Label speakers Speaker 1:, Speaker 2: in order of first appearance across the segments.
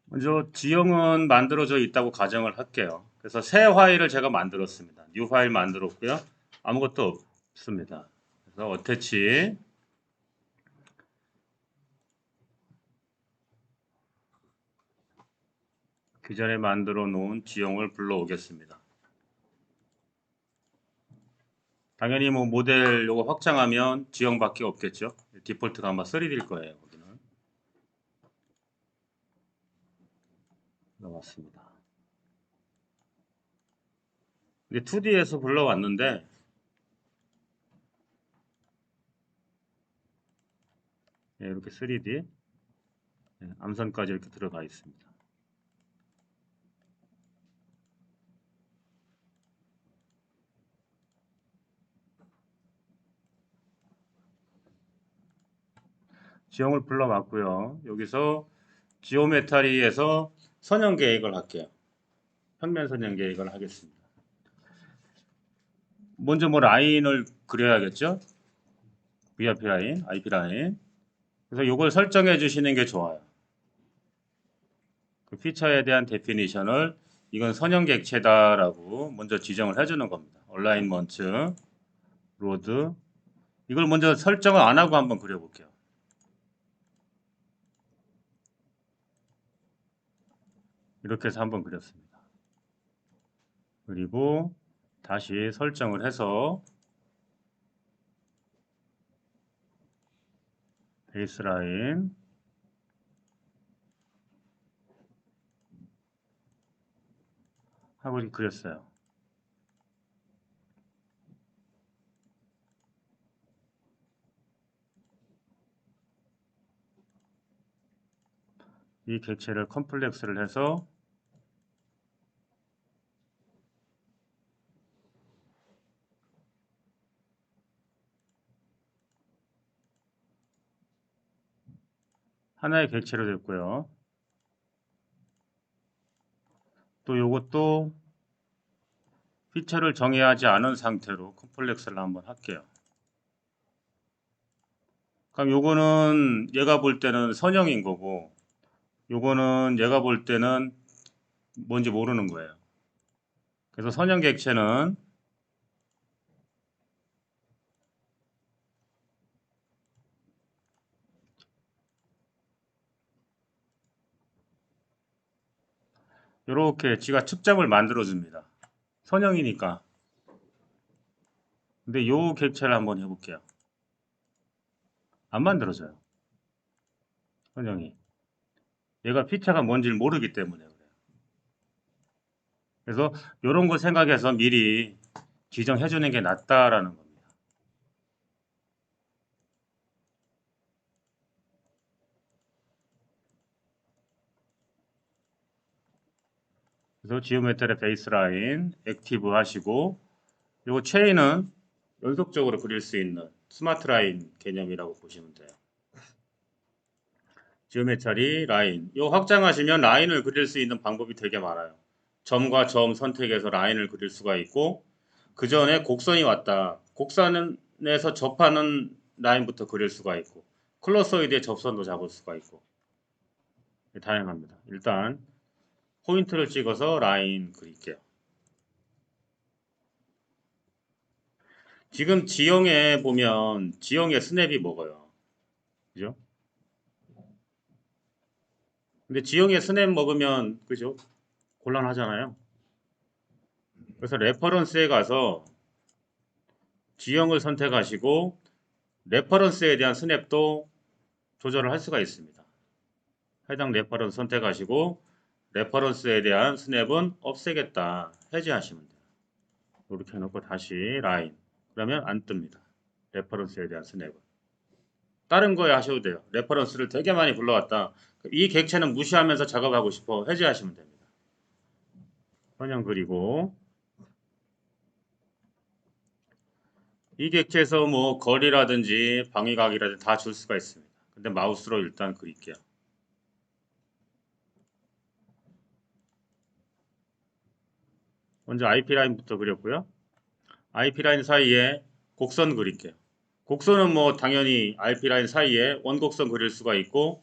Speaker 1: 먼저 지형은 만들어져 있다고 가정을 할게요. 그래서 새 파일을 제가 만들었습니다. 뉴 파일 만들었고요. 아무것도 없습니다. 그래서 어태치 기존에 만들어 놓은 지형을 불러오겠습니다. 당연히 뭐 모델 요거 확장하면 지형밖에 없겠죠. 디폴트가 아마 3D일 거예요. 거기는 나왔습니다. 근데 2D에서 불러왔는데 이렇게 3D 암선까지 이렇게 들어가 있습니다. 지형을 불러왔고요. 여기서 지오메타리에서 선형 계획을 할게요. 평면 선형 계획을 하겠습니다. 먼저 뭐 라인을 그려야겠죠? VRP 라인, IP 라인. 그래서 이걸 설정해 주시는 게 좋아요. 그 피처에 대한 데피니션을 이건 선형 객체다라고 먼저 지정을 해주는 겁니다. 얼라인먼트, 로드. 이걸 먼저 설정을 안 하고 한번 그려볼게요. 이렇게 해서 한번 그렸습니다. 그리고 다시 설정을 해서 베이스라인 하고 그렸어요. 이 객체를 컴플렉스를 해서 하나의 객체로 됐고요. 또 요것도 피처를 정의하지 않은 상태로 컴플렉스를 한번 할게요. 그럼 요거는 얘가 볼 때는 선형인 거고 요거는 얘가 볼 때는 뭔지 모르는 거예요. 그래서 선형 객체는 이렇게 지가 측정을 만들어 줍니다. 선형이니까. 근데 요 객체를 한번 해볼게요. 안 만들어져요. 선형이. 얘가 피처가 뭔지를 모르기 때문에 그래요. 그래서 이런 거 생각해서 미리 지정해 주는 게 낫다라는 겁니다. 그래서 지오메트리 베이스라인 액티브 하시고 요거 체인은 연속적으로 그릴 수 있는 스마트 라인 개념이라고 보시면 돼요. 지오메트리 라인. 요 확장하시면 라인을 그릴 수 있는 방법이 되게 많아요. 점과 점 선택해서 라인을 그릴 수가 있고 그 전에 곡선이 왔다. 곡선에서 접하는 라인부터 그릴 수가 있고 클로서이드의 접선도 잡을 수가 있고 다양합니다. 일단 포인트를 찍어서 라인 그릴게요. 지금 지형에 보면 지형에 스냅이 먹어요. 그죠? 근데 지형에 스냅 먹으면 그죠? 곤란하잖아요. 그래서 레퍼런스에 가서 지형을 선택하시고 레퍼런스에 대한 스냅도 조절을 할 수가 있습니다. 해당 레퍼런스 선택하시고 레퍼런스에 대한 스냅은 없애겠다. 해제하시면 돼요. 이렇게 해놓고 다시 라인. 그러면 안 뜹니다. 레퍼런스에 대한 스냅은. 다른 거에 하셔도 돼요. 레퍼런스를 되게 많이 불러왔다. 이 객체는 무시하면서 작업하고 싶어. 해제하시면 됩니다. 선형 그리고 이 객체에서 뭐 거리라든지 방위각이라든지 다 줄 수가 있습니다. 근데 마우스로 일단 그릴게요. 먼저 IP 라인부터 그렸고요. IP 라인 사이에 곡선 그릴게요. 곡선은 뭐 당연히 IP 라인 사이에 원곡선 그릴 수가 있고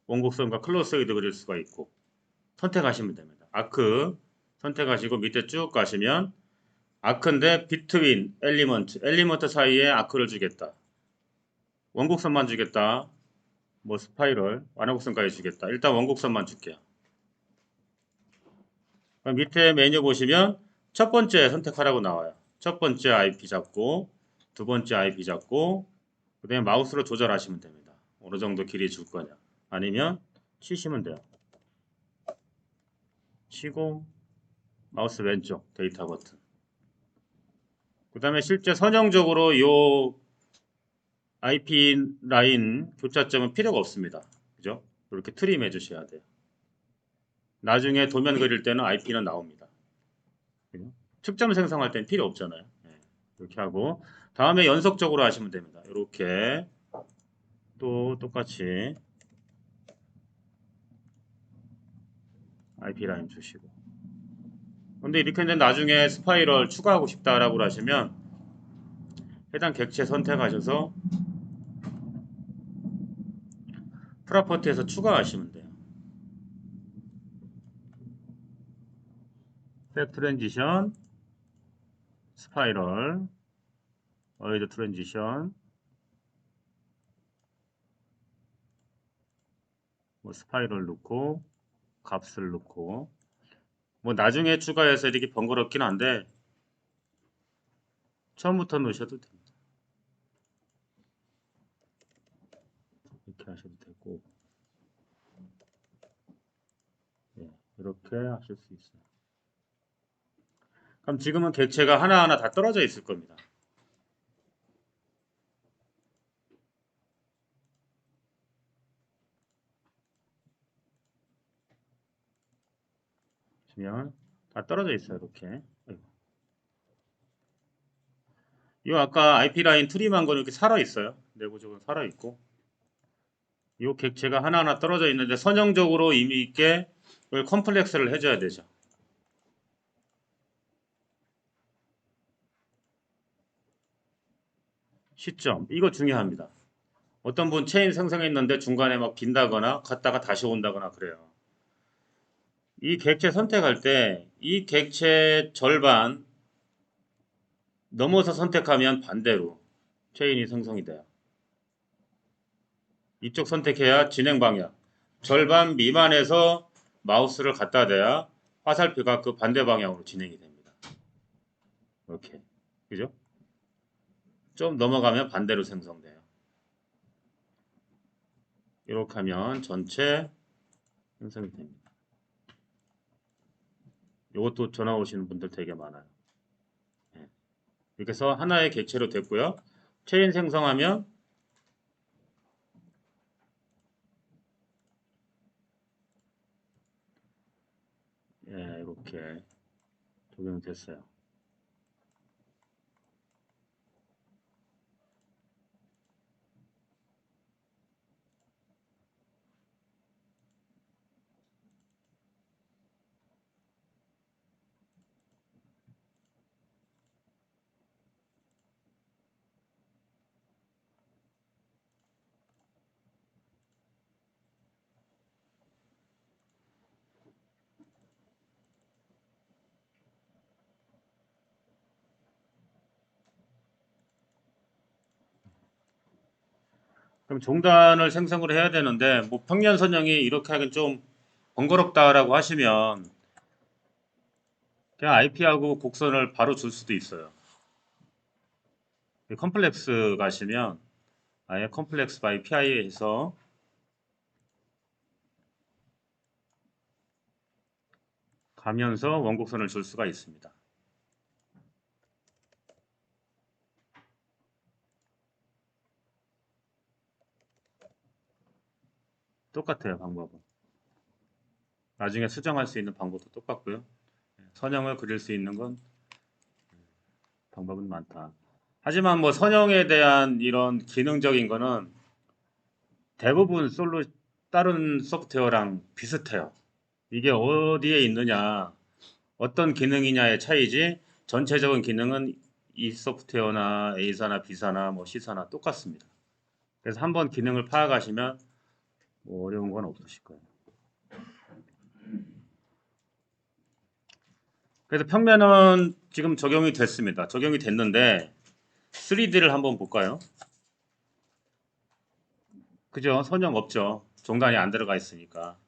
Speaker 1: 원곡선과 클로스웨이드 그릴 수가 있고 선택하시면 됩니다. 아크 선택하시고 밑에 쭉 가시면 아크인데 비트윈 엘리먼트 사이에 아크를 주겠다. 원곡선만 주겠다. 뭐 스파이럴 완화곡선까지 주겠다. 일단 원곡선만 줄게요. 밑에 메뉴 보시면 첫 번째 선택하라고 나와요. 첫 번째 IP 잡고 두 번째 IP 잡고 그 다음에 마우스로 조절하시면 됩니다. 어느 정도 길이 줄 거냐. 아니면 치시면 돼요. 치고 마우스 왼쪽 데이터 버튼. 그 다음에 실제 선형적으로 요 IP 라인 교차점은 필요가 없습니다. 그죠? 이렇게 트림 해주셔야 돼요. 나중에 도면 그릴 때는 IP는 나옵니다. 그죠? 측점 생성할 때는 필요 없잖아요. 네, 이렇게 하고 다음에 연속적으로 하시면 됩니다. 이렇게 또 똑같이 IP 라인 주시고 근데 이렇게 했는데 나중에 스파이럴 추가하고 싶다라고 하시면 해당 객체 선택하셔서 프로퍼티에서 추가하시면 돼요. 백 트랜지션 스파이럴 어이드 트랜지션 뭐 스파이럴 넣고 값을 넣고 뭐 나중에 추가해서 이렇게 번거롭긴 한데 처음부터 넣으셔도 됩니다. 이렇게 하셔도 되고 네, 이렇게 하실 수 있어요. 그럼 지금은 객체가 하나하나 다 떨어져 있을 겁니다. 보시면 다 떨어져 있어요. 이렇게. 이 아까 IP 라인 트림한 거는 이렇게 살아 있어요. 내부적으로 살아 있고. 이 객체가 하나하나 떨어져 있는데 선형적으로 의미 있게 이걸 컴플렉스를 해줘야 되죠. 시점 이거 중요합니다. 어떤 분 체인 생성했는데 중간에 막 빈다거나 갔다가 다시 온다거나 그래요. 이 객체 선택할 때 이 객체 절반 넘어서 선택하면 반대로 체인이 생성이 돼요. 이쪽 선택해야 진행 방향. 절반 미만에서 마우스를 갖다 대야 화살표가 그 반대 방향으로 진행이 됩니다. 이렇게. 그죠? 좀 넘어가면 반대로 생성돼요. 이렇게 하면 전체 생성이 됩니다. 이것도 전화 오시는 분들 되게 많아요. 네. 이렇게 해서 하나의 객체로 됐고요. 체인 생성하면 예, 이렇게 적용됐어요. 그럼 종단을 생성을 해야 되는데 뭐 평면 선형이 이렇게 하긴 좀 번거롭다라고 하시면 그냥 IP하고 곡선을 바로 줄 수도 있어요. 컴플렉스 가시면 아예 컴플렉스 바이 PI에 해서 가면서 원곡선을 줄 수가 있습니다. 똑같아요, 방법은. 나중에 수정할 수 있는 방법도 똑같고요. 선형을 그릴 수 있는 건 방법은 많다. 하지만 뭐 선형에 대한 이런 기능적인 거는 대부분 다른 소프트웨어랑 비슷해요. 이게 어디에 있느냐, 어떤 기능이냐의 차이지 전체적인 기능은 이 소프트웨어나 A사나 B사나 뭐 C사나 똑같습니다. 그래서 한번 기능을 파악하시면 뭐 어려운 건 없으실 거예요. 그래서 평면은 지금 적용이 됐습니다. 적용이 됐는데 3D를 한번 볼까요? 그죠? 선형 없죠. 종단이 안 들어가 있으니까.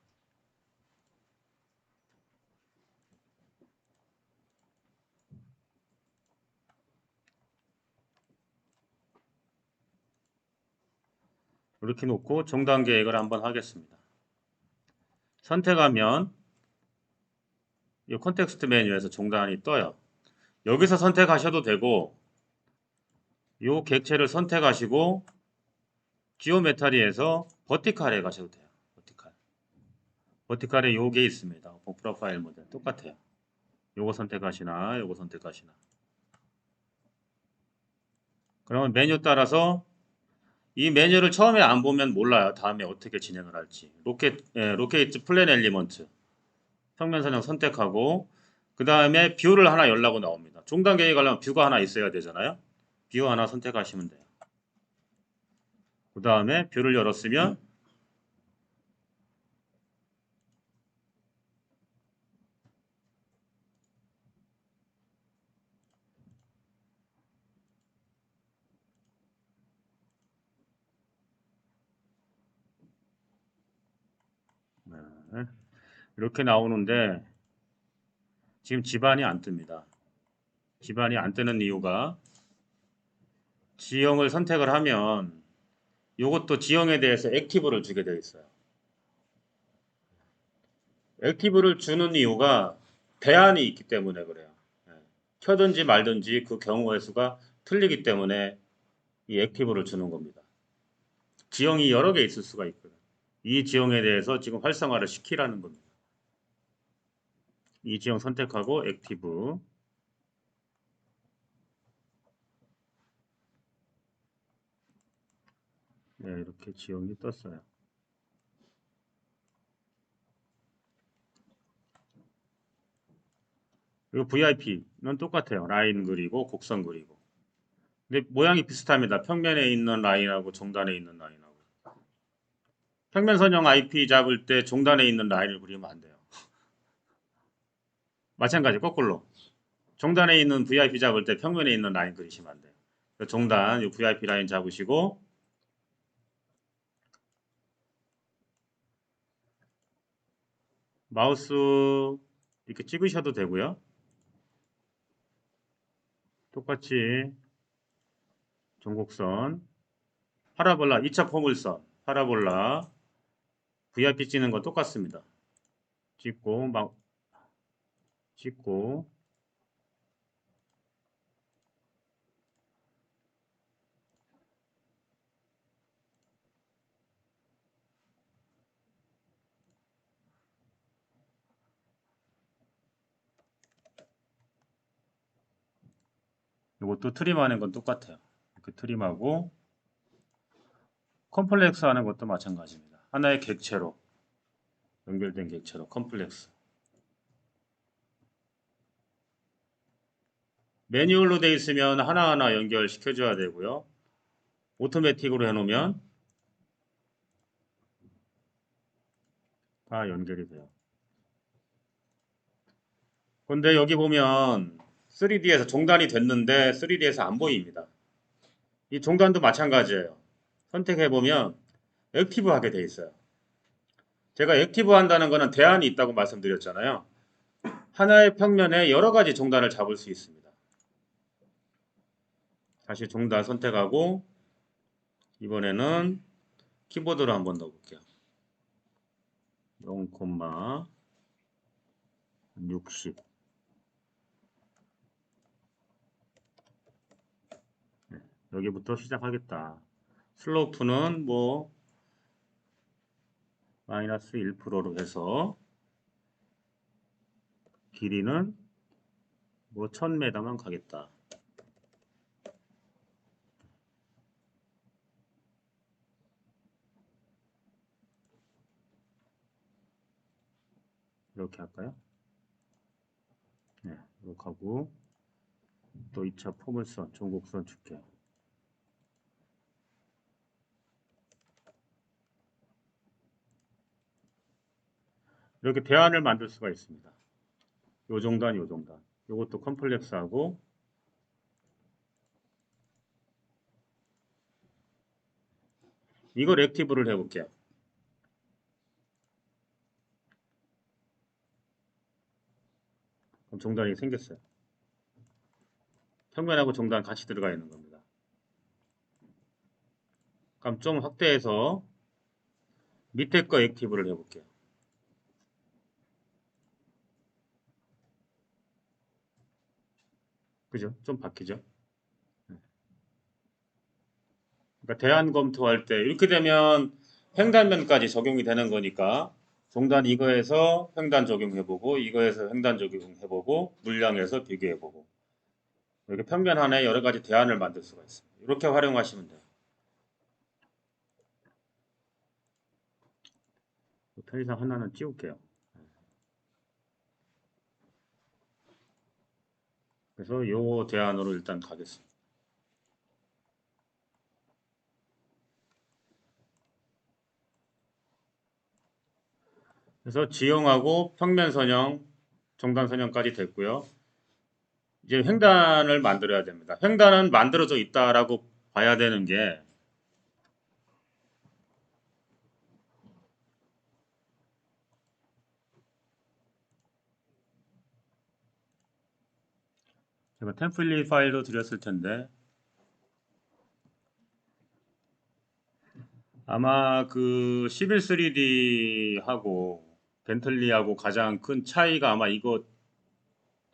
Speaker 1: 이렇게 놓고 종단 계획을 한번 하겠습니다. 선택하면 이 콘텍스트 메뉴에서 종단이 떠요. 여기서 선택하셔도 되고 이 객체를 선택하시고 지오메타리에서 버티칼에 가셔도 돼요. 버티칼. 버티칼에 요게 있습니다. 프로파일 모델 똑같아요. 요거 선택하시나 요거 선택하시나. 그러면 메뉴 따라서 이 메뉴를 처음에 안 보면 몰라요. 다음에 어떻게 진행을 할지. 로케이트 플랜 엘리먼트 평면 선형 선택하고 그 다음에 뷰를 하나 열라고 나옵니다. 종단 계획하려면 뷰가 하나 있어야 되잖아요. 뷰 하나 선택하시면 돼요. 그 다음에 뷰를 열었으면 네, 이렇게 나오는데 지금 집안이 안 뜹니다. 집안이 안 뜨는 이유가 지형을 선택을 하면 이것도 지형에 대해서 액티브를 주게 되어 있어요. 액티브를 주는 이유가 대안이 있기 때문에 그래요. 예. 켜든지 말든지 그 경우의 수가 틀리기 때문에 이 액티브를 주는 겁니다. 지형이 여러 개 있을 수가 있거든요. 이 지형에 대해서 지금 활성화를 시키라는 겁니다. 이 지형 선택하고 액티브. 네, 이렇게 지형이 떴어요. 그리고 VIP는 똑같아요. 라인 그리고 곡선 그리고. 근데 모양이 비슷합니다. 평면에 있는 라인하고 종단에 있는 라인하고. 평면 선형 IP 잡을 때 종단에 있는 라인을 그리면 안 돼요. 마찬가지 거꾸로. 종단에 있는 VIP 잡을 때 평면에 있는 라인 그리시면 안 돼요. 종단, 이 VIP 라인 잡으시고 마우스 이렇게 찍으셔도 되고요. 똑같이 종곡선, 파라볼라 2차 포물선, 파라볼라 VIP 찍는 거 똑같습니다. 찍고 막 찍고 이것도 트림하는 건 똑같아요. 이렇게 트림하고 컴플렉스 하는 것도 마찬가지입니다. 하나의 객체로 연결된 객체로 컴플렉스. 매뉴얼로 돼 있으면 하나하나 연결시켜줘야 되고요. 오토매틱으로 해놓으면 다 연결이 돼요. 근데 여기 보면 3D에서 종단이 됐는데 3D에서 안 보입니다. 이 종단도 마찬가지예요. 선택해보면 액티브 하게 돼 있어요. 제가 액티브 한다는 거는 대안이 있다고 말씀드렸잖아요. 하나의 평면에 여러 가지 종단을 잡을 수 있습니다. 다시 종단 선택하고 이번에는 키보드로 한번 넣어볼게요. 0,60 네, 여기부터 시작하겠다. 슬로프는 뭐 마이너스 1%로 해서 길이는 뭐 1000m만 가겠다. 이렇게 할까요? 네, 이렇게 하고 또 2차 포물선, 종국선 축해. 이렇게 대안을 만들 수가 있습니다. 요 정도한 요 정도. 요것도 컴플렉스하고 이걸 액티브를 해볼게요. 그럼 종단이 생겼어요. 평면하고 종단 같이 들어가 있는 겁니다. 그럼 좀 확대해서 밑에 거 액티브를 해볼게요. 그죠? 좀 바뀌죠? 그러니까 대안 검토할 때 이렇게 되면 횡단면까지 적용이 되는 거니까 종단 이거에서 횡단 적용해보고 이거에서 횡단 적용해보고 물량에서 비교해보고 이렇게 평면 하나에 여러 가지 대안을 만들 수가 있습니다. 이렇게 활용하시면 돼요. 편의상 하나는 띄울게요. 그래서 이 대안으로 일단 가겠습니다. 그래서 지형하고 평면 선형, 종단 선형까지 됐고요. 이제 횡단을 만들어야 됩니다. 횡단은 만들어져 있다라고 봐야 되는 게 제가 템플릿 파일로 드렸을 텐데 아마 그 11 3D하고 벤틀리하고 가장 큰 차이가 아마 이거지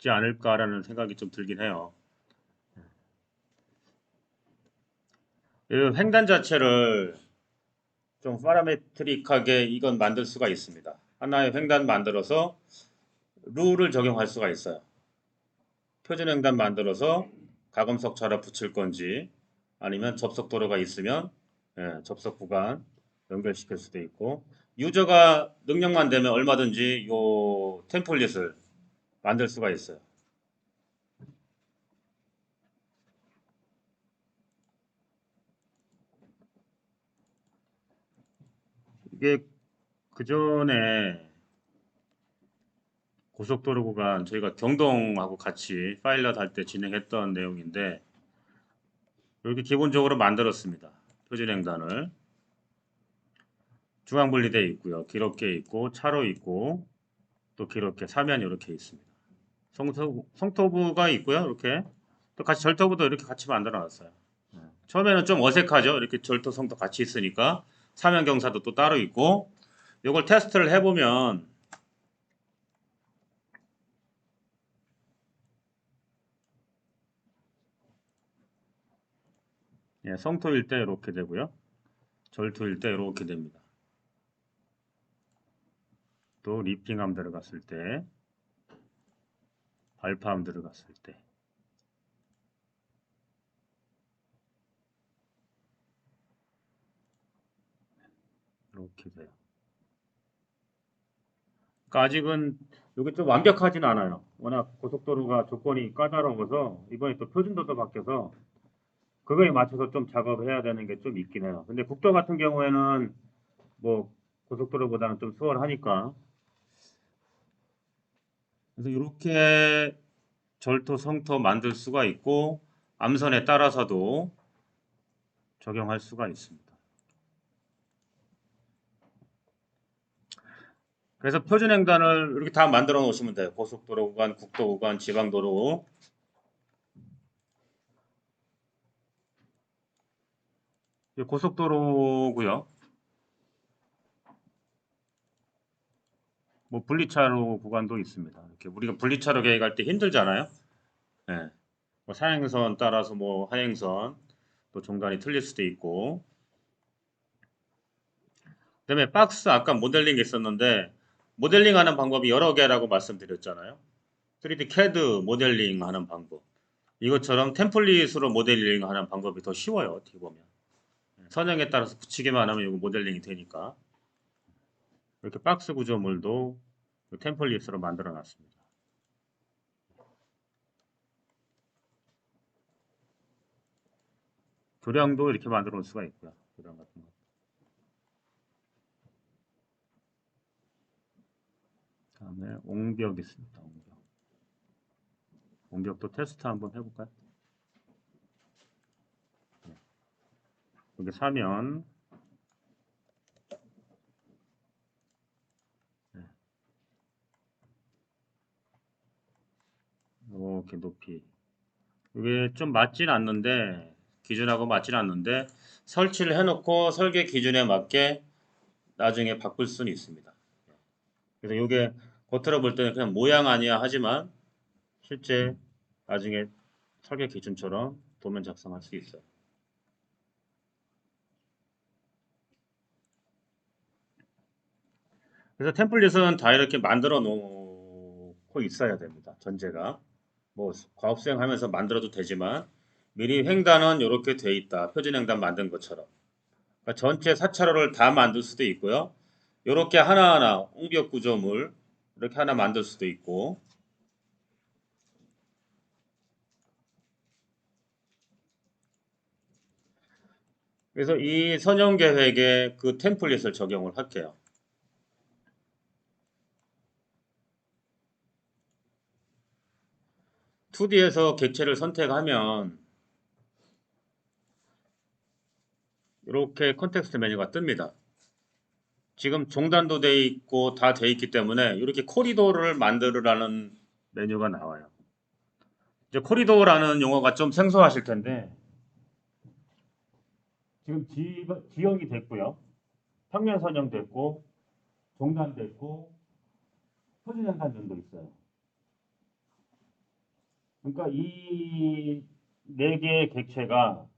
Speaker 1: 않을까라는 생각이 좀 들긴 해요. 이 횡단 자체를 좀 파라메트릭하게 이건 만들 수가 있습니다. 하나의 횡단 만들어서 룰을 적용할 수가 있어요. 표준 횡단 만들어서 가금석 차로 붙일 건지 아니면 접속 도로가 있으면 접속 구간 연결시킬 수도 있고 유저가 능력만 되면 얼마든지 요 템플릿을 만들 수가 있어요. 이게 그 전에 고속도로 구간 저희가 경동하고 같이 파일럿 할 때 진행했던 내용인데 이렇게 기본적으로 만들었습니다. 표준횡단을 중앙분리되어 있고요. 기럽게 있고 차로 있고 또 기럽게 사면이 이렇게 있습니다. 성토부가 있고요. 이렇게 또 같이 절토부도 이렇게 같이 만들어 놨어요. 처음에는 좀 어색하죠. 이렇게 절토 성토 같이 있으니까 사면 경사도 또 따로 있고 이걸 테스트를 해보면 성토일 때 이렇게 되고요. 절토일 때 이렇게 됩니다. 또 리핑함 들어갔을 때 발파함 들어갔을 때 이렇게 돼요. 그러니까 아직은 이게 좀 완벽하진 않아요. 워낙 고속도로가 조건이 까다로워서 이번에 또 표준도도 바뀌어서 그거에 맞춰서 좀 작업을 해야 되는 게 좀 있긴 해요. 근데 국도 같은 경우에는 뭐 고속도로보다는 좀 수월하니까 그래서 이렇게 절토, 성토 만들 수가 있고 암선에 따라서도 적용할 수가 있습니다. 그래서 표준횡단을 이렇게 다 만들어 놓으시면 돼요. 고속도로 구간, 국도 구간, 지방도로. 고속도로고요. 뭐 분리차로 구간도 있습니다. 이렇게 우리가 분리차로 계획할 때 힘들잖아요. 예. 뭐 사행선 따라서 뭐 하행선 또 종단이 틀릴 수도 있고. 그다음에 박스 아까 모델링 있었는데 모델링하는 방법이 여러 개라고 말씀드렸잖아요. 3D CAD 모델링 하는 방법. 이것처럼 템플릿으로 모델링 하는 방법이 더 쉬워요. 어떻게 보면. 선형에 따라서 붙이기만 하면 이거 모델링이 되니까. 이렇게 박스 구조물도 템플릿으로 만들어 놨습니다. 도량도 이렇게 만들어 놓을 수가 있고요. 도량 같은 거. 다음에 옹벽 있습니다. 옹벽. 옹벽도 테스트 한번 해볼까요? 네. 여기 사면 네. 이렇게 높이 이게 좀 맞진 않는데 기준하고 맞진 않는데 설치를 해놓고 설계 기준에 맞게 나중에 바꿀 수는 있습니다. 그래서 이게 겉으로 볼 때는 그냥 모양 아니야 하지만 실제 나중에 설계 기준처럼 도면 작성할 수 있어요. 그래서 템플릿은 다 이렇게 만들어 놓고 있어야 됩니다. 전제가. 뭐 과업 수행하면서 만들어도 되지만 미리 횡단은 이렇게 돼 있다. 표준 횡단 만든 것처럼. 그러니까 전체 4차로를 다 만들 수도 있고요. 이렇게 하나하나 옹벽 구조물 이렇게 하나 만들 수도 있고 그래서 이 선형 계획에 그 템플릿을 적용을 할게요. 2D에서 객체를 선택하면 이렇게 컨텍스트 메뉴가 뜹니다. 지금 종단도 돼 있고 다 돼 있기 때문에 이렇게 코리도를 만들으라는 메뉴가 나와요. 이제 코리도라는 용어가 좀 생소하실 텐데 지금 지형이 됐고요. 평면 선형 됐고 종단 됐고 표준 연산전도 있어요. 그러니까 이 네 개의 객체가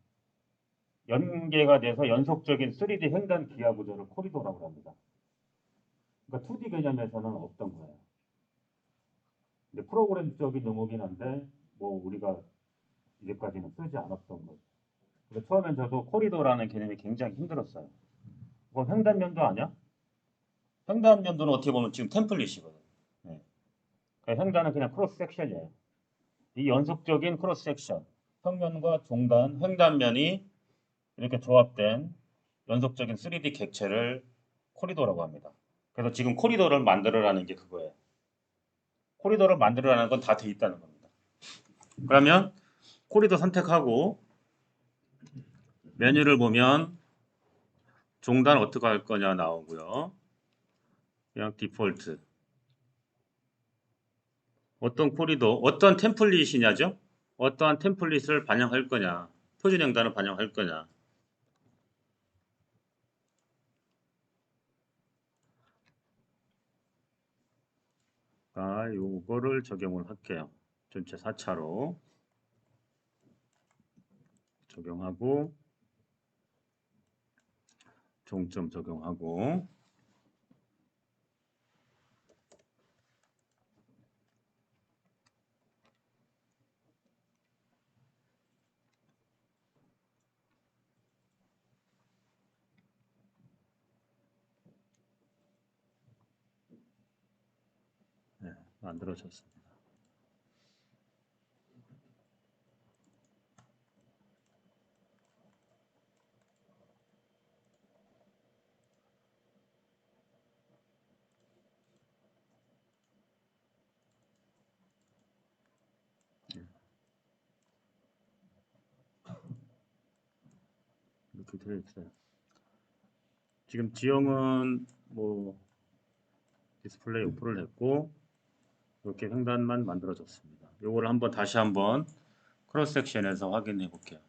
Speaker 1: 연계가 돼서 연속적인 3D 횡단 기하 구조를 코리도라고 합니다. 그러니까 2D 개념에서는 없던 거예요. 근데 프로그램적인 용어긴 한데 뭐 우리가 이제까지는 쓰지 않았던 거죠. 그래서 처음엔 저도 코리도라는 개념이 굉장히 힘들었어요. 그거 횡단면도 아니야? 횡단면도는 어떻게 보면 지금 템플릿이거든. 네. 그러니까 횡단은 그냥 크로스 섹션이에요. 이 연속적인 크로스 섹션, 평면과 종단, 횡단면이 이렇게 조합된 연속적인 3D 객체를 코리도라고 합니다. 그래서 지금 코리도를 만들어라는 게 그거예요. 코리도를 만들어라는 건 다 돼 있다는 겁니다. 그러면 코리도 선택하고 메뉴를 보면 종단 어떻게 할 거냐 나오고요. 그냥 디폴트. 어떤 코리도, 어떤 템플릿이냐죠? 어떠한 템플릿을 반영할 거냐. 표준 형단을 반영할 거냐. 요거를 적용을 할게요. 전체 4차로 적용하고 종점 적용하고 네, 만들어졌습니다. 이렇게 되어 있어요. 지금 지형은 뭐 디스플레이 오프를 했고 이렇게 횡단만 만들어졌습니다. 요거를 한번 다시 한번 크로스 섹션에서 확인해 볼게요.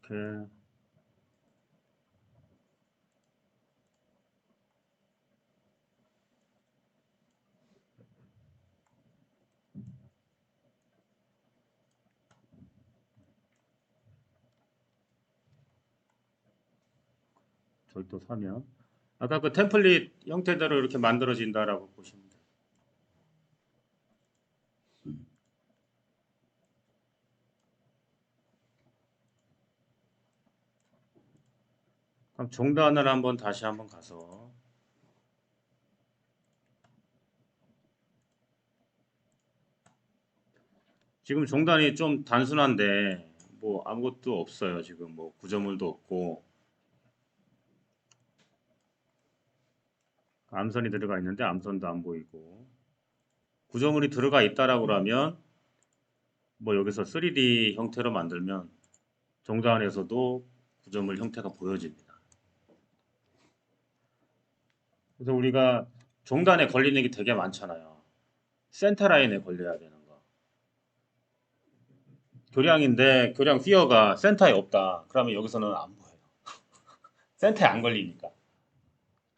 Speaker 1: 이렇게 절도 사면 아까 그 템플릿 형태대로 이렇게 만들어진다라고 보시면 돼요. 그럼 종단을 한번 다시 한번 가서 지금 종단이 좀 단순한데 뭐 아무것도 없어요. 지금 뭐 구조물도 없고 암선이 들어가 있는데 암선도 안 보이고 구조물이 들어가 있다라고 하면 뭐 여기서 3D 형태로 만들면 종단에서도 구조물 형태가 보여집니다. 그래서 우리가 종단에 걸리는 게 되게 많잖아요. 센터 라인에 걸려야 되는 거. 교량인데 교량 피어가 센터에 없다. 그러면 여기서는 안 보여요. 센터에 안 걸리니까.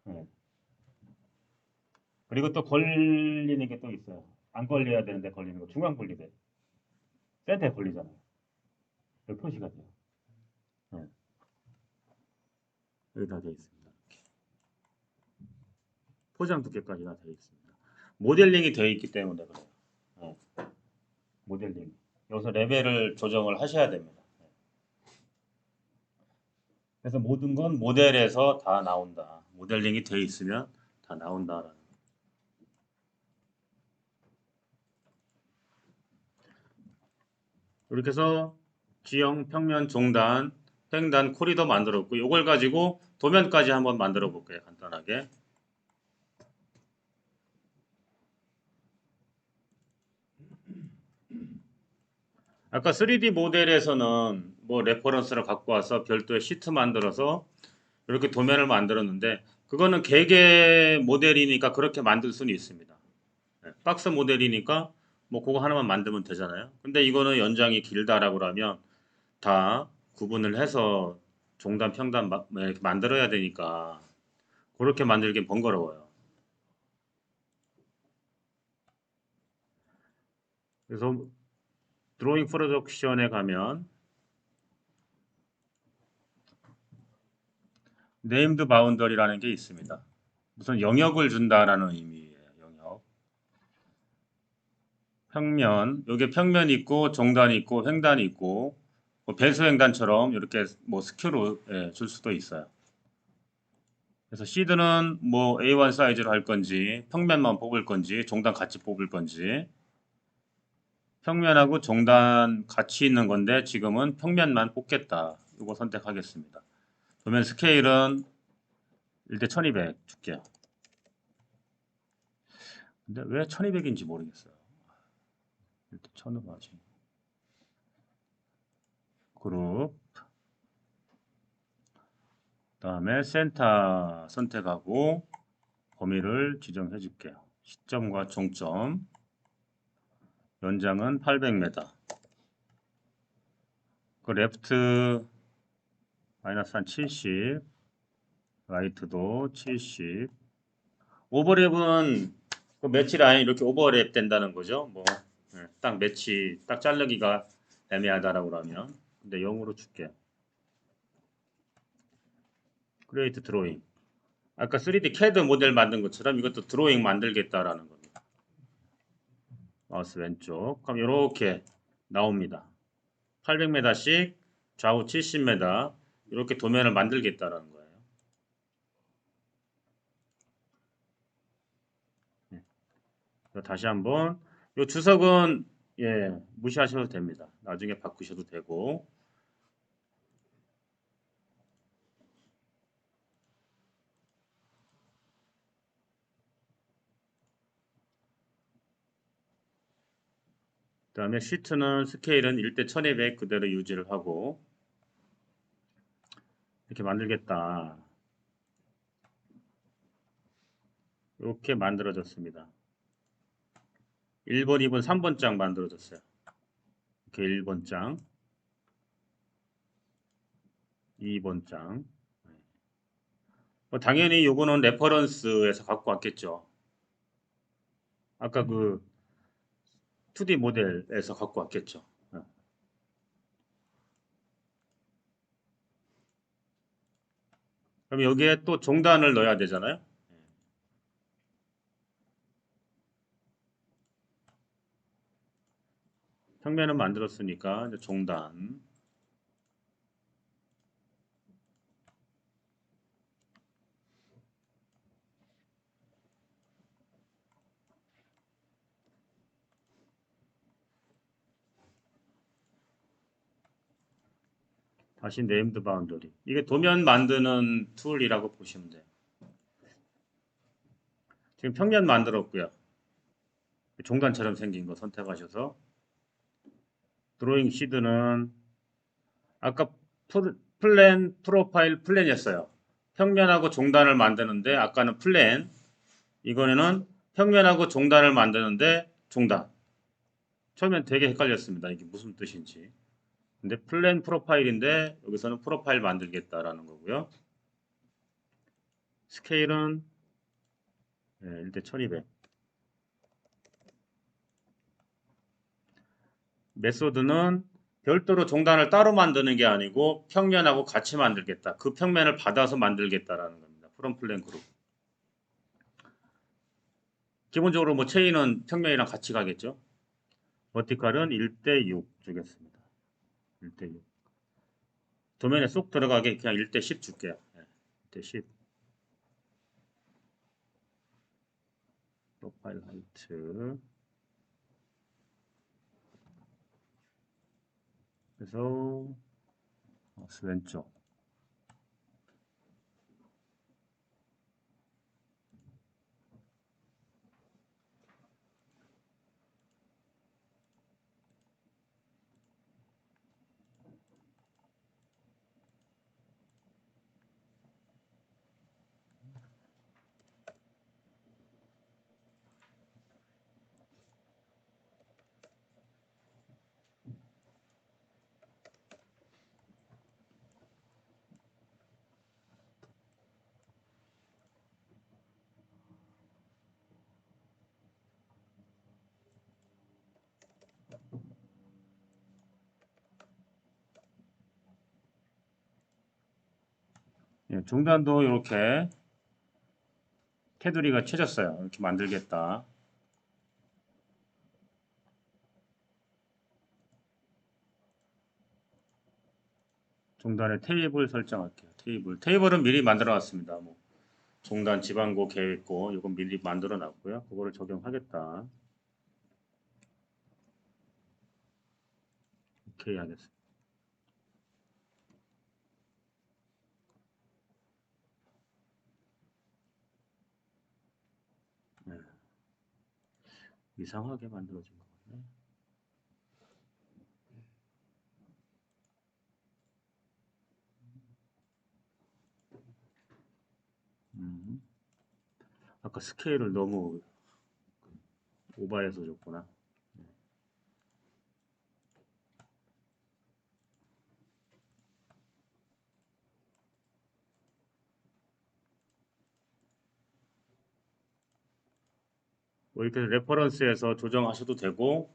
Speaker 1: 네. 그리고 또 걸리는 게 또 있어요. 안 걸려야 되는데 걸리는 거. 중간 분리돼. 센터에 걸리잖아요. 여기 표시가 돼요. 네. 여기 다 되어 있습니다. 이렇게. 포장 두께까지 다 되어 있습니다. 모델링이 되어 있기 때문에 그래요. 네. 모델링. 여기서 레벨을 조정을 하셔야 됩니다. 네. 그래서 모든 건 모델에서 다 나온다. 모델링이 되어 있으면 다 나온다라는. 이렇게 해서 지형, 평면, 종단, 횡단, 코리도 만들었고 이걸 가지고 도면까지 한번 만들어 볼게요. 간단하게. 아까 3D 모델에서는 뭐 레퍼런스를 갖고 와서 별도의 시트 만들어서 이렇게 도면을 만들었는데 그거는 개개 모델이니까 그렇게 만들 수는 있습니다. 네, 박스 모델이니까 뭐 그거 하나만 만들면 되잖아요. 근데 이거는 연장이 길다라고 하면 다 구분을 해서 종단, 평단 이렇게 만들어야 되니까 그렇게 만들기 번거로워요. 그래서 드로잉 프로덕션에 가면 네임드 바운더리라는 게 있습니다. 무슨 영역을 준다라는 의미예요. 영역. 평면, 여기 평면 있고 종단이 있고 횡단이 있고 뭐 배수횡단처럼 이렇게 뭐 스큐로 줄 수도 있어요. 그래서 시드는 뭐 A1 사이즈로 할 건지 평면만 뽑을 건지 종단 같이 뽑을 건지 평면하고 종단 같이 있는 건데 지금은 평면만 뽑겠다. 이거 선택하겠습니다. 도면 스케일은 1대 1200 줄게요. 근데 왜 1200인지 모르겠어요. 1대 1000으로 하지. 그룹 다음에 센터 선택하고 범위를 지정해 줄게요. 시점과 종점 연장은 800m 그 레프트 마이너스 한 70 라이트도 70 오버랩은 그 매치 라인 이렇게 오버랩 된다는 거죠. 뭐 딱 매치 딱 자르기가 애매하다라고 하면 근데 0으로 줄게요. 크리에이트 드로잉 아까 3D CAD 모델 만든 것처럼 이것도 드로잉 만들겠다라는 겁니다. 마우스 왼쪽 그럼 이렇게 나옵니다. 800m씩 좌우 70m 이렇게 도면을 만들겠다라는 거예요. 다시 한번 이 주석은 무시하셔도 됩니다. 나중에 바꾸셔도 되고 그 다음에 시트는 스케일은 1대 1200 그대로 유지를 하고 이렇게 만들겠다. 이렇게 만들어졌습니다. 1번, 2번, 3번 장 만들어졌어요. 이렇게 1번 장 2번 장. 당연히 요거는 레퍼런스에서 갖고 왔겠죠. 아까 그 2D 모델에서 갖고 왔겠죠. 그럼 여기에 또 종단을 넣어야 되잖아요. 평면은 만들었으니까 이제 종단. 다시 네임드 바운더리. 이게 도면 만드는 툴이라고 보시면 돼요. 지금 평면 만들었고요. 종단처럼 생긴 거 선택하셔서 드로잉 시드는 아까 플랜, 프로파일, 플랜이었어요. 평면하고 종단을 만드는데 아까는 플랜, 이번에는 평면하고 종단을 만드는데 종단. 처음엔 되게 헷갈렸습니다. 이게 무슨 뜻인지. 근데 플랜 프로파일인데 여기서는 프로파일 만들겠다라는 거고요. 스케일은 1대 1200. 메소드는 별도로 종단을 따로 만드는 게 아니고 평면하고 같이 만들겠다. 그 평면을 받아서 만들겠다라는 겁니다. 프롬 플랜 그룹. 기본적으로 뭐 체인은 평면이랑 같이 가겠죠. 버티컬은 1대 6 주겠습니다. 1대 6. 도면에 쏙 들어가게 그냥 1대 10 줄게요. 1대 10. 프로파일 하이트. 그래서 왼쪽. 중단도 이렇게 테두리가 쳐졌어요. 이렇게 만들겠다. 중단에 테이블 설정할게요. 테이블은 미리 만들어 놨습니다. 뭐 중단 지방고 계획고 이건 미리 만들어 놨고요. 그거를 적용하겠다. 오케이 하겠습니다. 네. 이상하게 만들어진 것 같네. 아까 스케일을 너무 오버해서 줬구나. 뭐 이렇게 레퍼런스에서 조정하셔도 되고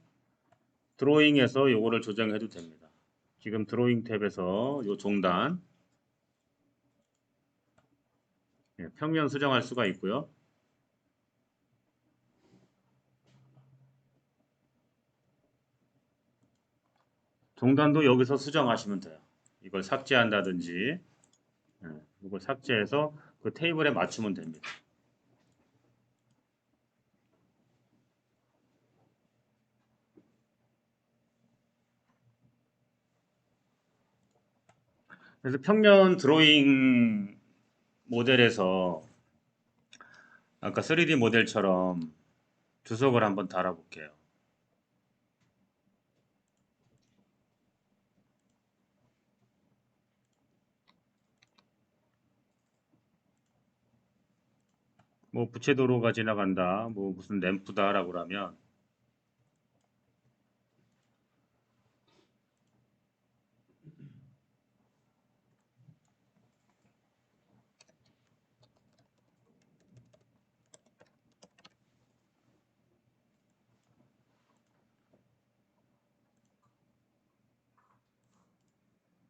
Speaker 1: 드로잉에서 요거를 조정해도 됩니다. 지금 드로잉 탭에서 요 종단 평면 수정할 수가 있고요. 종단도 여기서 수정하시면 돼요. 이걸 삭제한다든지 이걸 삭제해서 그 테이블에 맞추면 됩니다. 그래서 평면 드로잉 모델에서 아까 3D 모델처럼 주석을 한번 달아볼게요. 뭐 부채도로가 지나간다, 뭐 무슨 램프다라고 하면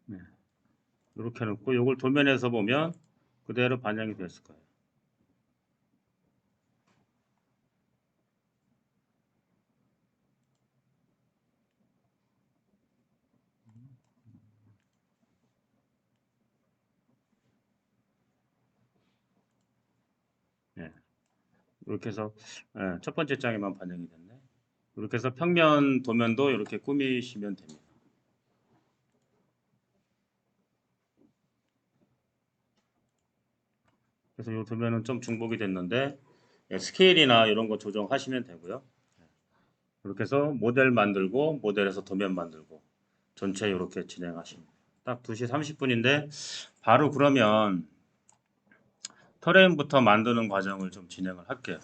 Speaker 1: 네. 이렇게 놓고 이걸 도면에서 보면 그대로 반영이 됐을 거예요. 네. 이렇게 해서 첫 번째 장에만 반영이 됐네. 이렇게 해서 평면 도면도 이렇게 꾸미시면 됩니다. 그래서 이 도면은 좀 중복이 됐는데 스케일이나 이런 거 조정하시면 되고요. 이렇게 해서 모델 만들고 모델에서 도면 만들고 전체 이렇게 진행하십니다. 딱 2시 30분인데 바로 그러면 터레인부터 만드는 과정을 좀 진행을 할게요.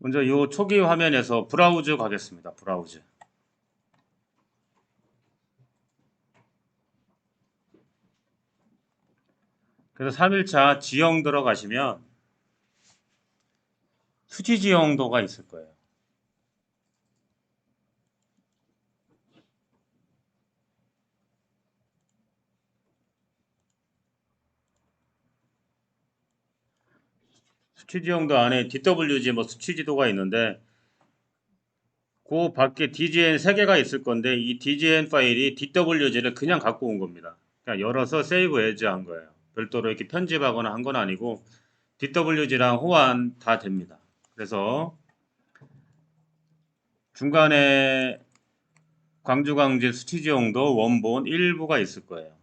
Speaker 1: 먼저 이 초기 화면에서 브라우즈 가겠습니다. 브라우즈. 그래서 3일차 지형 들어가시면 수지 지형도가 있을 거예요. 수치 지형도 안에 DWG 뭐 수치 지도가 있는데 그 밖에 DGN 3개가 있을 건데 이 DGN 파일이 DWG를 그냥 갖고 온 겁니다. 그러니까 열어서 세이브 에즈 한 거예요. 별도로 이렇게 편집하거나 한 건 아니고 DWG랑 호환 다 됩니다. 그래서 중간에 광주광진 수치지형도 원본 일부가 있을 거예요.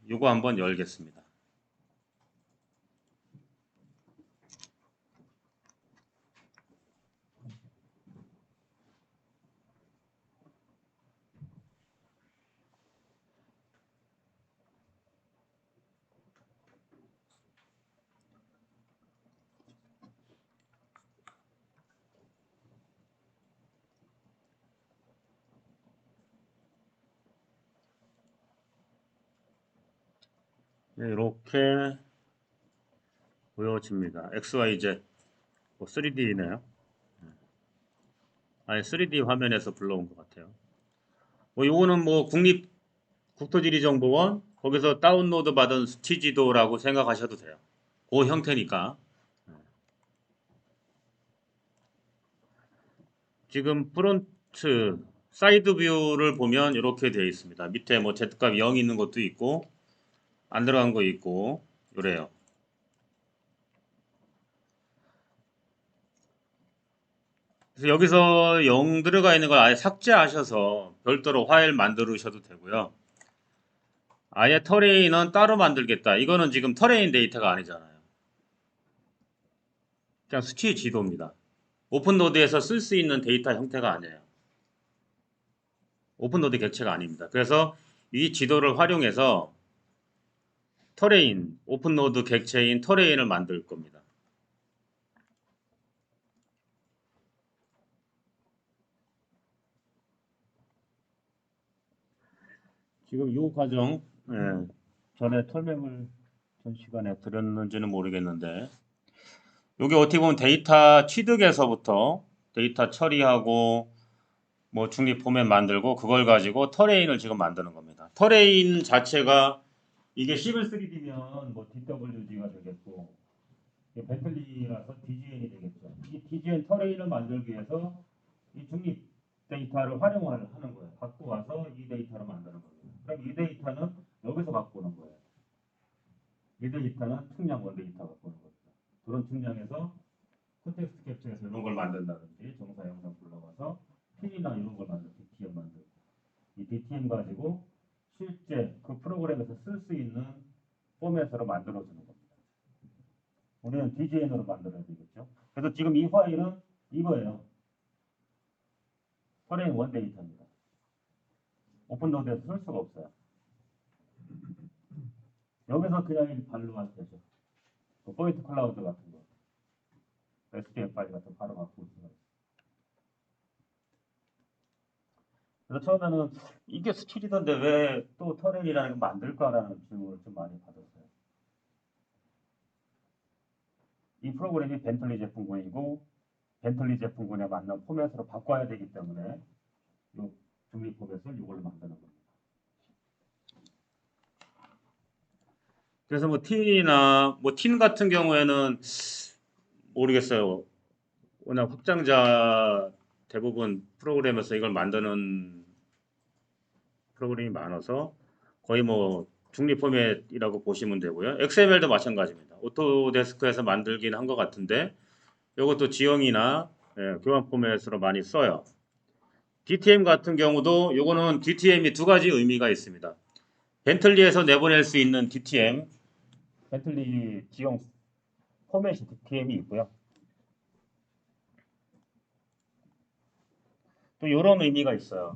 Speaker 1: 이거 한번 열겠습니다. 네, 이렇게 보여집니다. XYZ 3D네요. 아예 3D 화면에서 불러온 것 같아요. 요거는 국토지리정보원 거기서 다운로드 받은 수치지도라고 생각하셔도 돼요. 그 형태니까. 지금 프론트 사이드 뷰를 보면 이렇게 되어 있습니다. 밑에 뭐 Z값 0 있는 것도 있고 안 들어간 거 있고 이래요. 그래서 여기서 0 들어가 있는 걸 아예 삭제하셔서 별도로 파일 만들으셔도 되고요. 아예 터레인은 따로 만들겠다. 이거는 지금 터레인 데이터가 아니잖아요. 그냥 수치 지도입니다. 오픈노드에서 쓸 수 있는 데이터 형태가 아니에요. 오픈노드 객체가 아닙니다. 그래서 이 지도를 활용해서 터레인, 오픈노드 객체인 터레인을 만들 겁니다. 지금 이 과정 전에 설명을 전 시간에 드렸는지는 모르겠는데 이게 어떻게 보면 데이터 취득에서부터 데이터 처리하고 뭐 중립 포맷 만들고 그걸 가지고 터레인을 지금 만드는 겁니다. 터레인 자체가 이게 시블 3D면 뭐 DWG가 되겠고 벤틀리라서 DGN이 되겠죠. 이 DGN 터레인을 만들기 위해서 이 중립 데이터를 활용하는 거예요. 갖고 와서 이 데이터를 만드는 거예요. 그럼 이 데이터는 여기서 갖고 오는 거예요. 이 데이터는 측량 원 데이터 갖고 오는 겁니다. 그런 측량에서 콘텍스트 캡처해서 이런 걸 만든다든지 정사 영상 불러와서 핀이나 이런 걸 만들고 DTM 만들고 이 DTM 가지고 실제 그 프로그램에서 쓸 수 있는 포맷으로 만들어주는 겁니다. 우리는 DGN으로 만들어야 되겠죠. 그래서 지금 이 파일은 이거예요. 터레인 원 데이터입니다. 오픈노드에서 쓸 수가 없어요. 여기서 그냥 발로 하면 되죠. 포인트 클라우드 같은 거. SDF 파일 같은 거 바로 갖고 올 수가 있어요. 그래서 처음에는 이게 스킬이던데 왜 또 터렌이라는 걸 만들까라는 질문을 좀 많이 받았어요. 이 프로그램이 벤틀리 제품군이고 벤틀리 제품군에 맞는 포맷으로 바꿔야 되기 때문에 이 중립 포맷을 이걸로 만드는 겁니다. 그래서 뭐 틴이나 뭐 틴 같은 경우에는 모르겠어요. 워낙 확장자 대부분 프로그램에서 이걸 만드는 프로그램이 많아서 거의 뭐 중립 포맷이라고 보시면 되고요. XML도 마찬가지입니다. 오토데스크에서 만들긴 한 것 같은데 이것도 지형이나 교환 포맷으로 많이 써요. DTM 같은 경우도 요거는 DTM이 두 가지 의미가 있습니다. 벤틀리에서 내보낼 수 있는 DTM, 벤틀리 지형 포맷이 DTM이 있고요. 또 이런 의미가 있어요.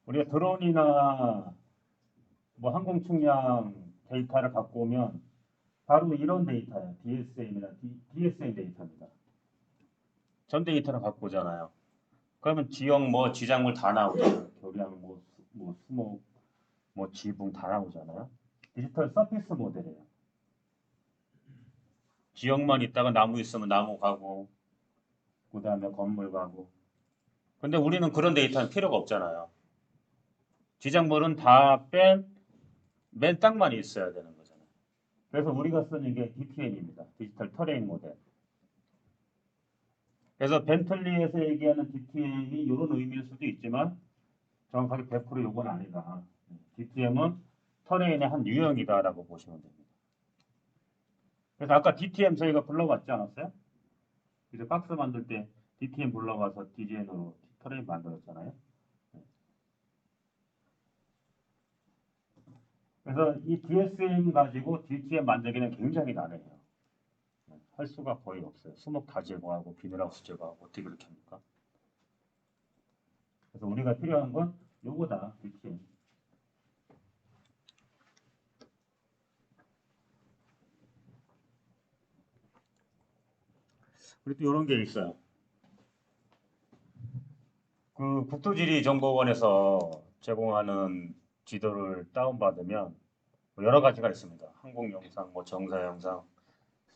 Speaker 1: 우리가 드론이나 뭐 항공 측량 데이터를 갖고 오면 바로 이런 데이터예요. DSM이나 DSM 데이터입니다. 전 데이터를 갖고 오잖아요. 그러면 지형 뭐 지작물 다 나오잖아요. 교량 뭐 수목 뭐 지붕 다 나오잖아요. 디지털 서피스 모델이에요. 지형만 있다가 나무 있으면 나무 가고 그 다음에 건물 가고. 근데 우리는 그런 데이터는 필요가 없잖아요. 지작물은 다 맨 땅만 있어야 되는 거잖아요. 그래서 우리가 쓰는 게 DTM입니다. 디지털 터레인 모델. 그래서 벤틀리에서 얘기하는 DTM이 이런 의미일 수도 있지만 정확하게 100% 요건 아니다. DTM은 터레인의 한 유형이다라고 보시면 됩니다. 그래서 아까 DTM 저희가 불러봤지 않았어요? 이제 박스 만들 때 DTM 불러가서 DGN으로 터레인 만들었잖아요. 그래서 이 DSM 가지고 DTM 만들기는 굉장히 난해해요. 할 수가 거의 없어요. 수목 다 제거하고 비닐하우스 제거하고 어떻게 그렇게 합니까? 그래서 우리가 필요한 건 요거다. DTM. 그리고 또 이런 게 있어요. 그 국토지리정보원에서 제공하는 지도를 다운받으면 뭐 여러 가지가 있습니다. 항공 영상, 뭐 정사 영상,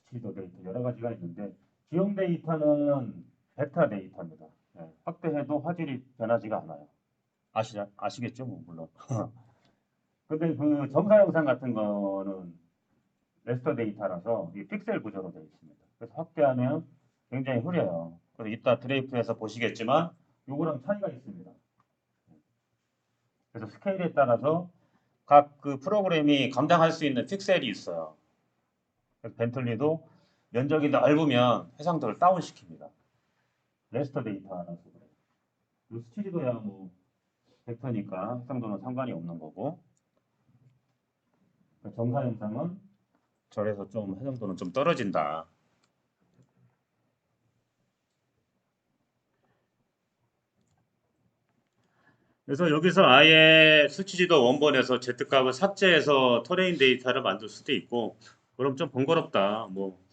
Speaker 1: 스피드 데이터 여러 가지가 있는데 지형 데이터는 베타 데이터입니다. 확대해도 화질이 변하지가 않아요. 아시겠죠? 뭐 물론. 근데 그 정사 영상 같은 거는 레스터 데이터라서 이 픽셀 구조로 되어 있습니다. 그래서 확대하면 굉장히 흐려요. 그래서 이따 드레이프에서 보시겠지만 요거랑 차이가 있습니다. 그래서 스케일에 따라서 각 그 프로그램이 감당할 수 있는 픽셀이 있어요. 그래서 벤틀리도 면적이 넓으면 해상도를 다운시킵니다. 레스터 데이터라서 그래요. 스티리도야 뭐 벡터니까 해상도는 상관이 없는 거고 정사 영상은 절에서 좀 해상도는 좀 떨어진다. 그래서 여기서 아예 수치지도 원본에서 Z값을 삭제해서 터레인 데이터를 만들 수도 있고 그럼 좀 번거롭다. 뭐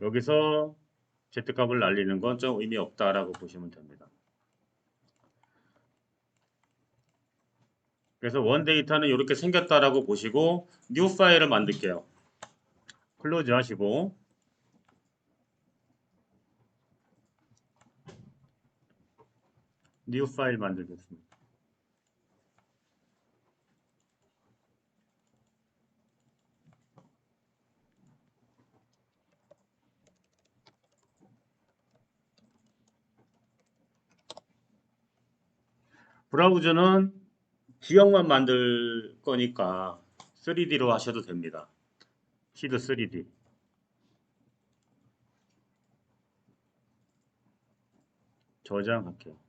Speaker 1: 여기서 Z값을 날리는 건 좀 의미 없다라고 보시면 됩니다. 그래서 원 데이터는 이렇게 생겼다라고 보시고 뉴 파일을 만들게요. 클로즈 하시고 뉴 파일 만들겠습니다. 브라우저는 지형만 만들 거니까 3D로 하셔도 됩니다. 시드 3D. 저장할게요.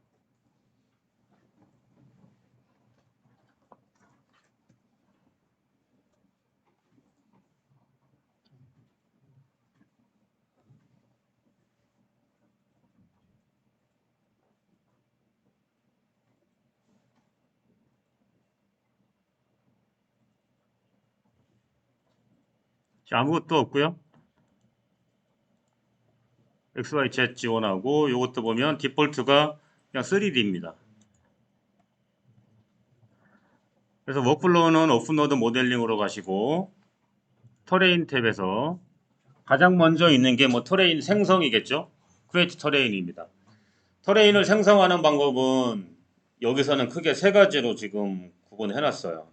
Speaker 1: 아무것도 없고요. XYZ 지원하고 이것도 보면 디폴트가 그냥 3D입니다. 그래서 워크플로우는 오픈노드 모델링으로 가시고 터레인 탭에서 가장 먼저 있는 게 뭐 터레인 생성이겠죠. 크리에이트 터레인입니다. 터레인을 생성하는 방법은 여기서는 크게 세 가지로 지금 구분해 놨어요.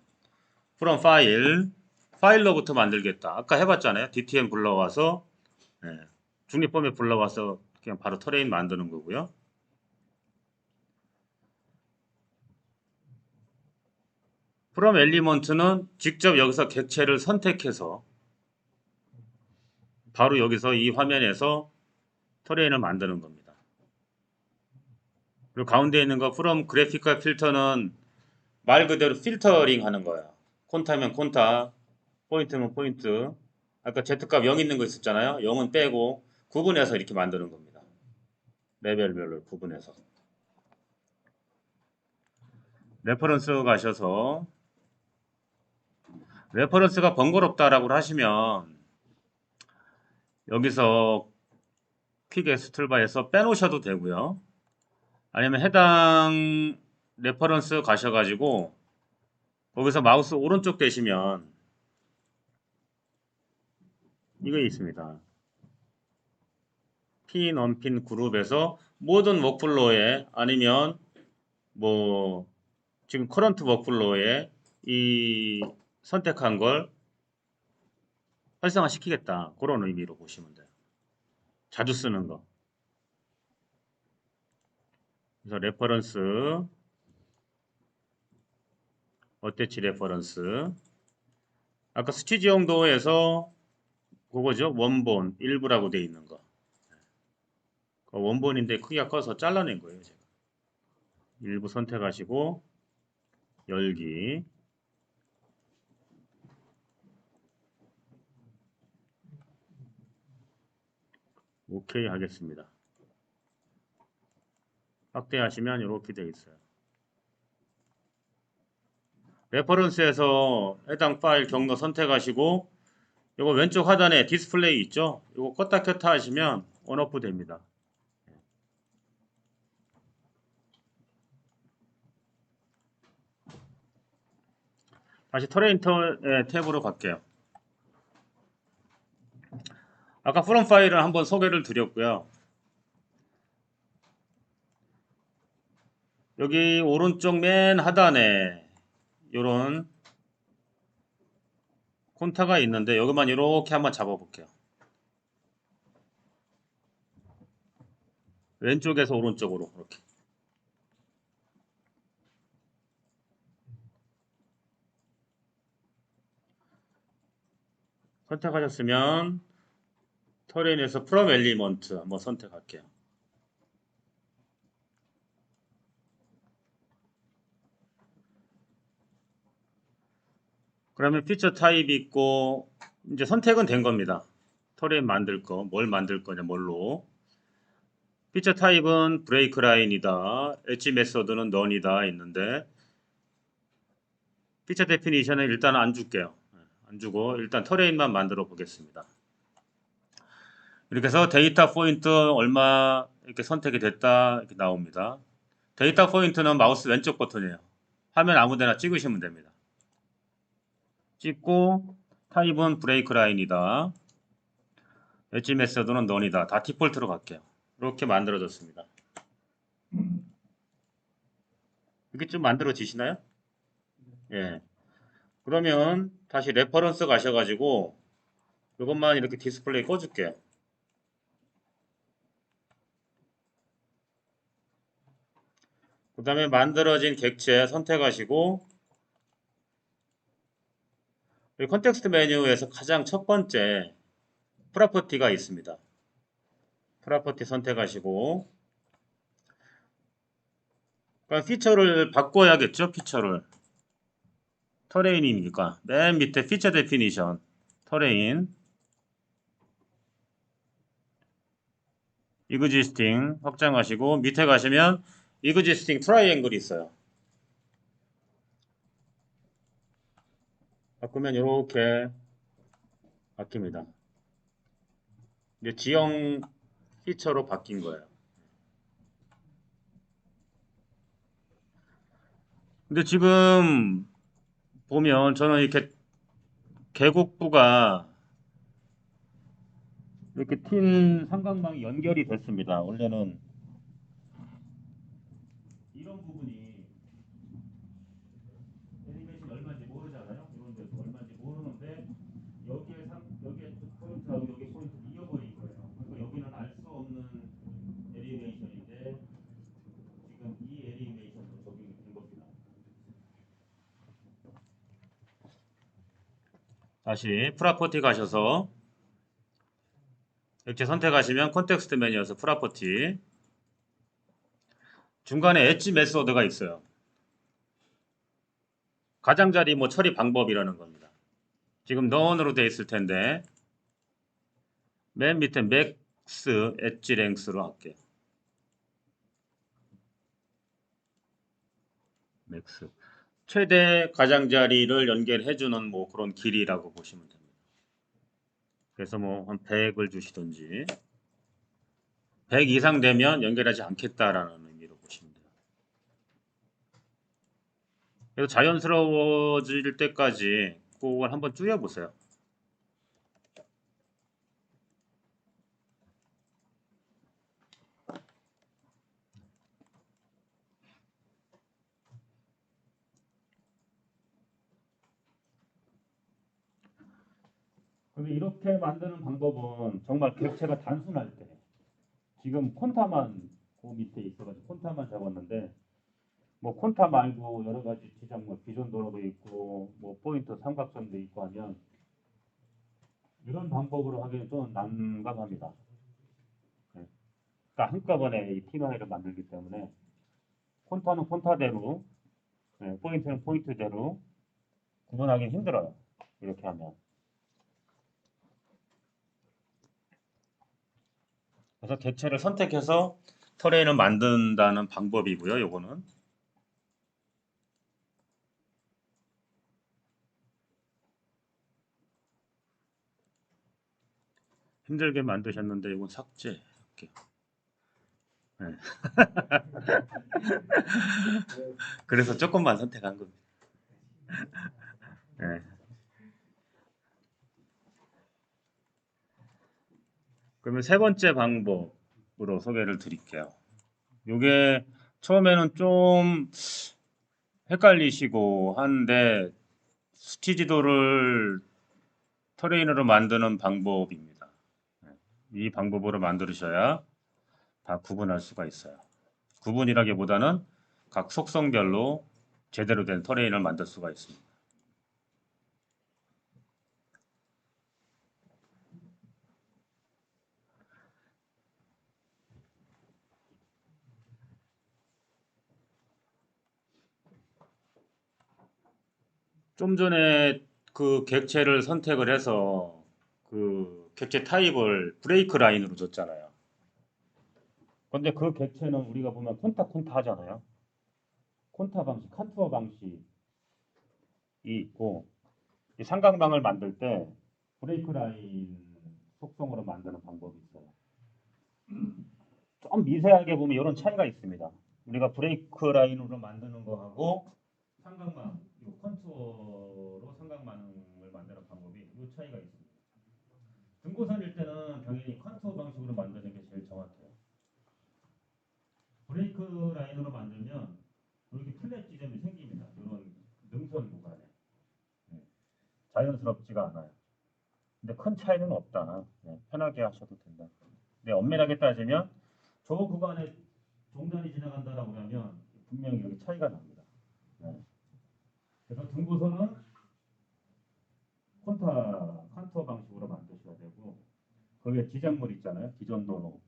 Speaker 1: from 파일, 파일로부터 만들겠다. 아까 해봤잖아요. DTM 불러와서 중립 범위 불러와서 그냥 바로 터레인 만드는 거고요. from 엘리먼트는 직접 여기서 객체를 선택해서 바로 여기서 이 화면에서 터레인을 만드는 겁니다. 그리고 가운데 있는 거 from 그래픽과 필터는 말 그대로 필터링 하는 거예요. 콘타면 콘타, 포인트면 포인트. 아까 Z값 0 있는 거 있었잖아요. 0은 빼고 구분해서 이렇게 만드는 겁니다. 레벨별로 구분해서. 레퍼런스 가셔서 레퍼런스가 번거롭다라고 하시면 여기서 퀵 S 툴바에서 빼놓으셔도 되고요. 아니면 해당 레퍼런스 가셔가지고 거기서 마우스 오른쪽 대시면 이거 있습니다. 핀, 언핀 그룹에서 모든 워크플로우에 아니면 뭐 지금 커런트 워크플로우에 이 선택한 걸 활성화 시키겠다. 그런 의미로 보시면 돼요. 자주 쓰는 거. 그래서 레퍼런스, 어태치 레퍼런스. 아까 스티지 용도에서 그거죠. 원본, 일부라고 되어 있는 거. 원본인데 크기가 커서 잘라낸 거예요. 제가. 일부 선택하시고 열기. 오케이 하겠습니다. 확대하시면 이렇게 되어 있어요. 레퍼런스에서 해당 파일 경로 선택하시고 이거 왼쪽 하단에 디스플레이 있죠? 이거 껐다 켰다 하시면 온오프 됩니다. 다시 터레인 탭으로 갈게요. 아까 프롬 파일을 한번 소개를 드렸고요. 여기 오른쪽 맨 하단에 이런 콘타가 있는데 여기만 이렇게 한번 잡아볼게요. 왼쪽에서 오른쪽으로 이렇게. 선택하셨으면 터레인에서 From Element 한번 선택할게요. 그러면 피처 타입이 있고 이제 선택은 된 겁니다. 터레인 만들 거, 뭘 만들 거냐, 뭘로. 피처 타입은 브레이크 라인이다. 엣지 메서드는 넌이다 있는데 피처 데피니션은 일단 안 줄게요. 안 주고 일단 터레인만 만들어 보겠습니다. 이렇게 해서 데이터 포인트 얼마 이렇게 선택이 됐다 이렇게 나옵니다. 데이터 포인트는 마우스 왼쪽 버튼이에요. 화면 아무데나 찍으시면 됩니다. 찍고 타입은 브레이크 라인이다. 엣지 메서드는 넌이다. 다 디폴트로 갈게요. 이렇게 만들어졌습니다. 이게 좀 만들어지시나요? 예. 그러면 다시 레퍼런스 가셔가지고 이것만 이렇게 디스플레이 꺼줄게요. 그 다음에 만들어진 객체 선택하시고 여기 컨텍스트 메뉴에서 가장 첫 번째 프로퍼티가 있습니다. 프로퍼티 선택하시고 그러니까 피처를 바꿔야겠죠. 피처를 터레인이니까 맨 밑에 피처 데피니션 터레인 이그지스팅 확장하시고 밑에 가시면 이그지스팅 트라이앵글이 있어요. 바꾸면 이렇게 바뀝니다. 이제 지형 피처로 바뀐 거예요. 근데 지금 보면 저는 이렇게 계곡부가 이렇게 튄 삼각망이 연결이 됐습니다. 원래는 이런 부분이 애니메이션 얼마인지 모르잖아요. 이런 데서 얼마인지 모르는데 여기에 포인트하고 여기 포인트 잃어버린 거예요. 그러니까 여기는 알 수 없는 애니메이션인데 지금 이 애니메이션도 적용이 된 겁니다. 다시 프라퍼티 가셔서 이렇게 선택하시면 컨텍스트 메뉴에서 프라퍼티 중간에 엣지 메소드가 있어요. 가장자리 뭐 처리 방법이라는 겁니다. 지금 너언으로 되어 있을 텐데 맨 밑에 맥스 엣지 랭스로 할게요. 맥스 최대 가장자리를 연결해주는 뭐 그런 길이라고 보시면 됩니다. 그래서 뭐 한 100을 주시든지 100 이상 되면 연결하지 않겠다라는 의미로 보시면 돼요. 그래서 자연스러워질 때까지 그걸 한번 줄여보세요. 근데 이렇게 만드는 방법은 정말 객체가 단순할 때 지금 콘타만 그 밑에 있어가지고 콘타만 잡았는데 뭐 콘타 말고 여러 가지 지정 뭐 비전도로도 있고 뭐 포인트 삼각선도 있고 하면 이런 방법으로 하기는 좀 난감합니다. 네. 그러니까 한꺼번에 이 팀화를 만들기 때문에 콘타는 콘타대로 포인트는 포인트대로 구분하기 힘들어요. 이렇게 하면. 그래서 객체를 선택해서 터레인을 만든다는 방법이고요. 요거는. 힘들게 만드셨는데 이건 삭제할게요. 네. 그래서 조금만 선택한 겁니다. 네. 그러면 세 번째 방법으로 소개를 드릴게요. 요게 처음에는 좀 헷갈리시고 하는데 수치 지도를 터레인으로 만드는 방법입니다. 이 방법으로 만드셔야 다 구분할 수가 있어요. 구분이라기보다는 각 속성별로 제대로 된 터레인을 만들 수가 있습니다. 좀 전에 그 객체를 선택을 해서 그 객체 타입을 브레이크 라인으로 줬잖아요. 근데 그 객체는 우리가 보면 콘타 하잖아요. 콘타 방식, 컨투어 방식이 있고 이 삼각망을 만들 때 브레이크 라인 속성으로 만드는 방법이 있어요. 좀 미세하게 보면 이런 차이가 있습니다. 우리가 브레이크 라인으로 만드는 거하고 삼각망, 이 컨투어로 삼각망을 만드는 방법이 이 차이가 있습니다. 등고선일 때는 당연히 컨투어 방식으로 만드는 게 제일 정확해요. 브레이크 라인으로 만들면 이렇게 플랫 지점이 생깁니다. 이런 능선 구간에. 네. 자연스럽지가 않아요. 근데 큰 차이는 없다. 네, 편하게 하셔도 된다. 근데 엄밀하게 따지면 저 구간에 종단이 지나간다라고 하면 분명히 여기 차이가 납니다. 네. 그래서 등고선은 컨투어 방식으로 만드셔야 되고 거기에 지작물 있잖아요. 기존도로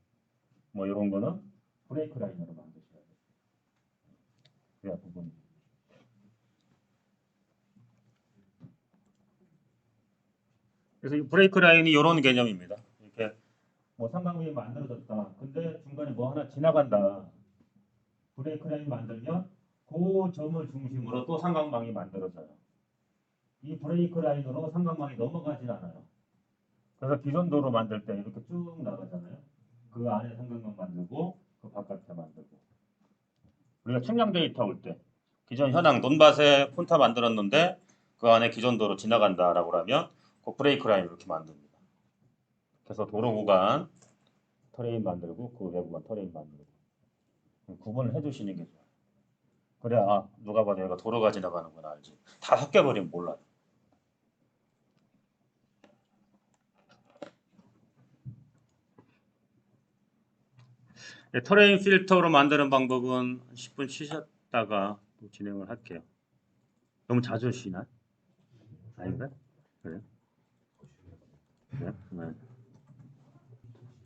Speaker 1: 뭐 이런 거는 브레이크 라인으로 만드셔야 돼요. 그래야 부분이. 그래서 이 브레이크 라인이 이런 개념입니다. 이렇게 뭐 삼각형이 만들어졌다. 근데 중간에 뭐 하나 지나간다. 브레이크 라인 만들면 그 점을 중심으로 또 삼각망이 만들어져요. 이 브레이크 라인으로 삼각망이 넘어가질 않아요. 그래서 기존도로 만들 때 이렇게 쭉 나가잖아요. 그 안에 삼각망 만들고 그 바깥에 만들고. 우리가 측량 데이터 올 때 기존 현황 논밭에 폰타 만들었는데 그 안에 기존 도로 지나간다라고 하면 그 브레이크 라인 이렇게 만듭니다. 그래서 도로 구간 터레인 만들고 그 외부만 터레인 만들고 구분을 해주시는 게 좋아요. 그래야 아, 누가 봐도 얘가 도로가 지나가는 건 알지. 다 섞여버리면 몰라요. 네, 터레인 필터로 만드는 방법은 10분 쉬셨다가 또 진행을 할게요. 너무 자주 쉬나요? 아닌가? 그래요? 그래요? 네.